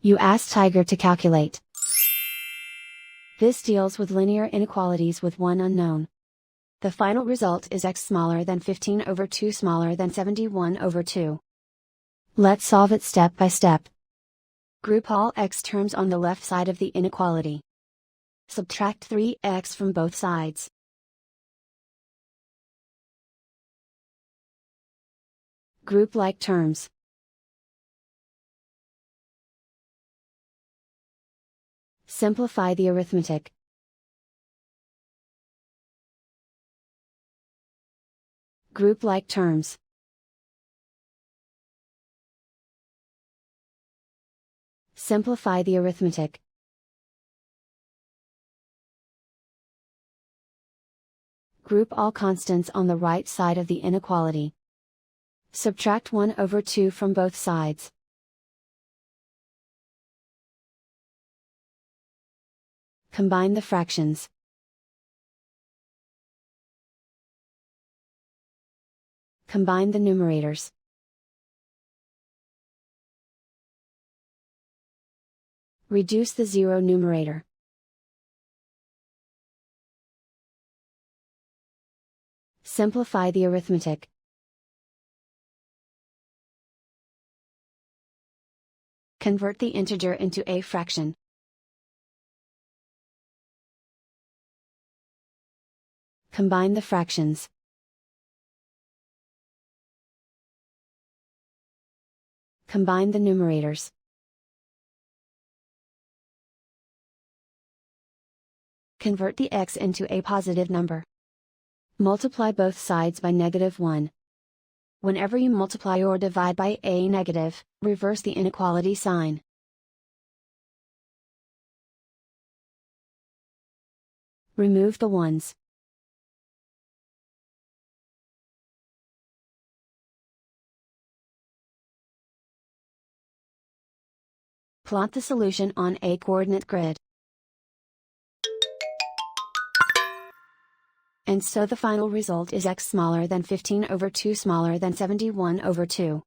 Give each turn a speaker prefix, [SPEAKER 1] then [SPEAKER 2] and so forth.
[SPEAKER 1] You ask Tiger to calculate. This deals with linear inequalities with one unknown. The final result is x smaller than 15 over 2 smaller than 71 over 2. Let's solve it step by step. Group all x terms on the left side of the inequality. Subtract 3x from both sides. Group like terms. Simplify the arithmetic. Group like terms. Simplify the arithmetic. Group all constants on the right side of the inequality. Subtract 1 over 2 from both sides. Combine the fractions. Combine the numerators. Reduce the zero numerator. Simplify the arithmetic. Convert the integer into a fraction. Combine the fractions. Combine the numerators. Convert the x into a positive number. Multiply both sides by -1. Whenever you multiply or divide by a negative, reverse the inequality sign. Remove the ones. Plot the solution on a coordinate grid. And so the final result is x smaller than 15 over 2 smaller than 71 over 2.